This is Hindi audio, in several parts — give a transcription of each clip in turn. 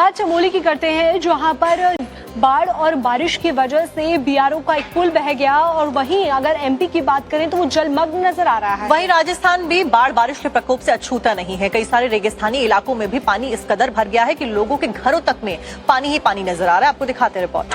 बात चमोली की करते हैं, जहां पर बाढ़ और बारिश की वजह से बीआरओ का एक पुल बह गया और वहीं अगर एमपी की बात करें तो वो जलमग्न नजर आ रहा है। वहीं राजस्थान भी बाढ़ बारिश के प्रकोप से अछूता नहीं है। कई सारे रेगिस्तानी इलाकों में भी पानी इस कदर भर गया है कि लोगों के घरों तक में पानी ही पानी नजर आ रहा है। आपको दिखाते रिपोर्ट।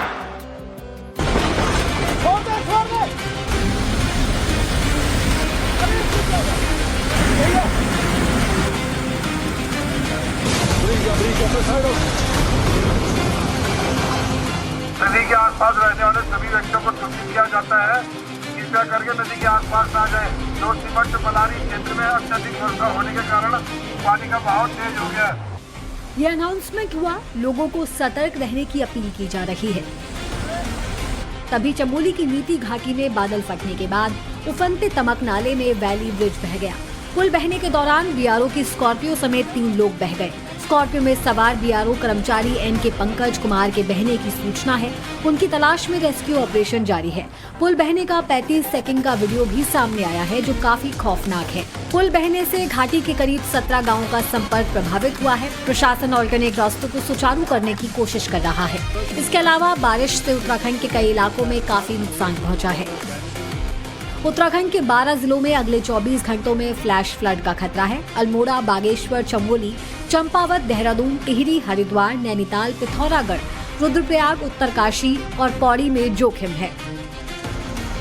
नदी के आसपास रहने वाले सभी व्यक्तियों को सूचित किया जाता है कृपया करके नदी के आसपास न जाए। जोशीमठ मलारी क्षेत्र में अत्यधिक वर्षा होने के कारण पानी का बहाव तेज हो गया है। ये अनाउंसमेंट हुआ, लोगों को सतर्क रहने की अपील की जा रही है। तभी चमोली की नीति घाटी में बादल फटने के बाद उफनते तमक नाले में वैली ब्रिज बह गया। पुल बहने के दौरान बीआरओ की स्कॉर्पियो समेत 3 लोग बह गए। स्कॉर्पियो में सवार बीआरओ कर्मचारी एनके पंकज कुमार के बहने की सूचना है। उनकी तलाश में रेस्क्यू ऑपरेशन जारी है। पुल बहने का 35 सेकंड का वीडियो भी सामने आया है, जो काफी खौफनाक है। पुल बहने से घाटी के करीब 17 गाँवों का संपर्क प्रभावित हुआ है। प्रशासन ऑल्टरनेट रास्तों को सुचारू करने की कोशिश कर रहा है। इसके अलावा बारिश से उत्तराखंड के कई इलाकों में काफी नुकसान पहुँचा है। उत्तराखंड के 12 जिलों में अगले 24 घंटों में फ्लैश फ्लड का खतरा है। अल्मोड़ा, बागेश्वर, चमोली, चंपावत, देहरादून, टिहरी, हरिद्वार, नैनीताल, पिथौरागढ़, रुद्रप्रयाग, उत्तरकाशी और पौड़ी में जोखिम है।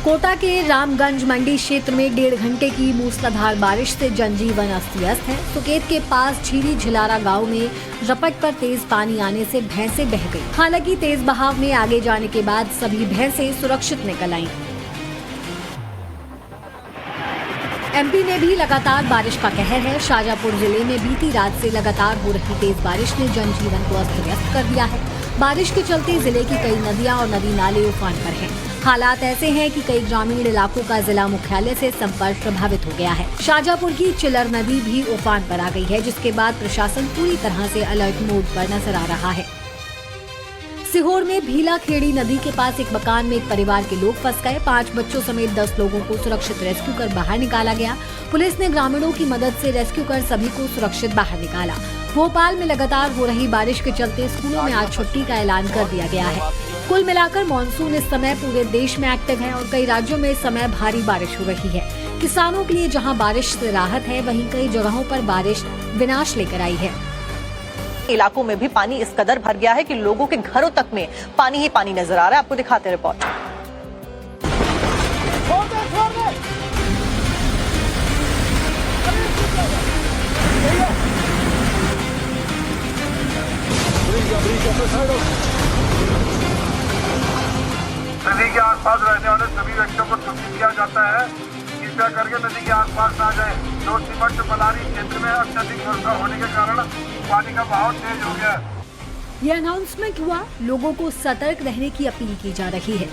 कोटा के रामगंज मंडी क्षेत्र में 1.5 घंटे की मूसलाधार बारिश से जनजीवन अस्त व्यस्त है। सुकेत के पास झीरी झिलारा गांव में रपट पर तेज पानी आने से भैंसें बह गई। हालांकि तेज बहाव में आगे जाने के बाद सभी भैंसें सुरक्षित निकल आईं। एमपी में भी लगातार बारिश का कहर है। शाजापुर जिले में बीती रात से लगातार हो रही तेज बारिश ने जनजीवन को अस्त व्यस्त कर दिया है। बारिश के चलते जिले की कई नदियां और नदी नाले उफान पर हैं। हालात ऐसे हैं कि कई ग्रामीण इलाकों का जिला मुख्यालय से संपर्क प्रभावित हो गया है। शाजापुर की चिलर नदी भी उफान पर आ गई है, जिसके बाद प्रशासन पूरी तरह से अलर्ट मोड पर नजर आ रहा है। सीहोर में भीला खेड़ी नदी के पास एक मकान में एक परिवार के लोग फंस गए। 5 बच्चों समेत 10 लोगों को सुरक्षित रेस्क्यू कर बाहर निकाला गया। पुलिस ने ग्रामीणों की मदद से रेस्क्यू कर सभी को सुरक्षित बाहर निकाला। भोपाल में लगातार हो रही बारिश के चलते स्कूलों में आज छुट्टी का ऐलान कर दिया गया है। कुल मिलाकर मानसून इस समय पूरे देश में एक्टिव है और कई राज्यों में इस समय भारी बारिश हो रही है। किसानों के लिए जहाँ बारिश से राहत है, वहीं कई जगहों पर बारिश विनाश लेकर आई है। इलाकों में भी पानी इस कदर भर गया है कि लोगों के घरों तक में पानी ही पानी नजर आ रहा है। आपको दिखाते रिपोर्ट। नदी के आसपास रहने वाले सभी व्यक्तियों को सूचित किया जाता है कृपया करके नदी के आसपास न जाए। जोशीमठ मलारी क्षेत्र में अत्यधिक वर्षा होने के कारण पानी का बहाव तेज हो गया है। ये अनाउंसमेंट हुआ, लोगों को सतर्क रहने की अपील की जा रही है।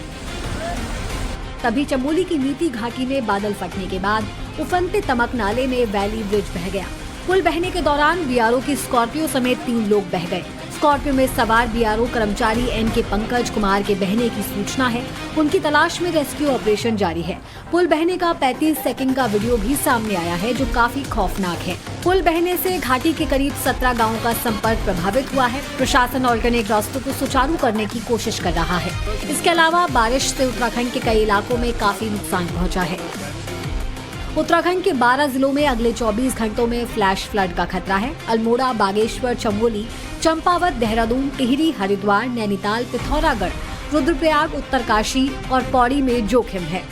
तभी चमोली की नीति घाटी में बादल फटने के बाद उफनते तमक नाले में वैली ब्रिज बह गया। पुल बहने के दौरान बीआरओ की स्कॉर्पियो समेत 3 लोग बह गए। स्कॉर्पियो में सवार बीआरओ कर्मचारी एनके पंकज कुमार के बहने की सूचना है। उनकी तलाश में रेस्क्यू ऑपरेशन जारी है। पुल बहने का 35 सेकंड का वीडियो भी सामने आया है, जो काफी खौफनाक है। पुल बहने से घाटी के करीब 17 गाँवों का संपर्क प्रभावित हुआ है। प्रशासन ऑल्टरनेट रास्तों को सुचारू करने की कोशिश कर रहा है। इसके अलावा बारिश से उत्तराखंड के कई इलाकों में काफी नुकसान पहुँचा है। उत्तराखंड के 12 जिलों में अगले 24 घंटों में फ्लैश फ्लड का खतरा है। अल्मोड़ा, बागेश्वर, चमोली, चंपावत, देहरादून, टिहरी, हरिद्वार, नैनीताल, पिथौरागढ़, रुद्रप्रयाग, उत्तरकाशी और पौड़ी में जोखिम है।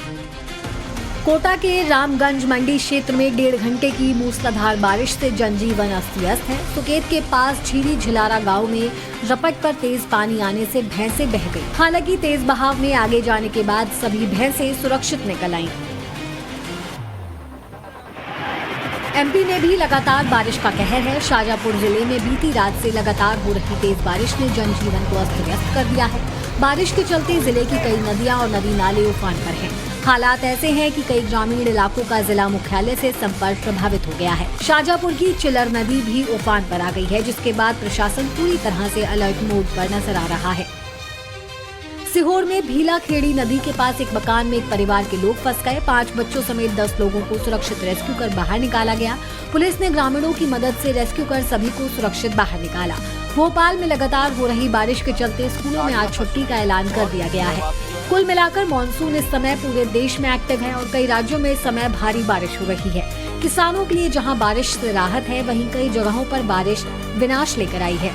कोटा के रामगंज मंडी क्षेत्र में 1.5 घंटे की मूसलाधार बारिश से जनजीवन अस्त व्यस्त है। सुकेत के पास झीरी झिलारा गांव में रपट पर तेज पानी आने से भैंसें बह गई। हालांकि तेज बहाव में आगे जाने के बाद सभी भैंसें सुरक्षित निकल आईं। एमपी में भी लगातार बारिश का कहर है। शाजापुर जिले में बीती रात से लगातार हो रही तेज बारिश ने जनजीवन को अस्त व्यस्त कर दिया है। बारिश के चलते जिले की कई नदियां और नदी नाले उफान पर हैं। हालात ऐसे हैं कि कई ग्रामीण इलाकों का जिला मुख्यालय से संपर्क प्रभावित हो गया है। शाजापुर की चिलर नदी भी उफान पर आ गई है, जिसके बाद प्रशासन पूरी तरह से अलर्ट मोड पर नजर आ रहा है। सीहोर में भीला खेड़ी नदी के पास एक मकान में एक परिवार के लोग फंस गए। 5 बच्चों समेत 10 लोगों को सुरक्षित रेस्क्यू कर बाहर निकाला गया। पुलिस ने ग्रामीणों की मदद से रेस्क्यू कर सभी को सुरक्षित बाहर निकाला। भोपाल में लगातार हो रही बारिश के चलते स्कूलों में आज छुट्टी का ऐलान कर दिया गया है। कुल मिलाकर मानसून इस समय पूरे देश में एक्टिव है और कई राज्यों में इस समय भारी बारिश हो रही है। किसानों के लिए जहां बारिश से राहत है, वहीं कई जगहों पर बारिश विनाश लेकर आई है।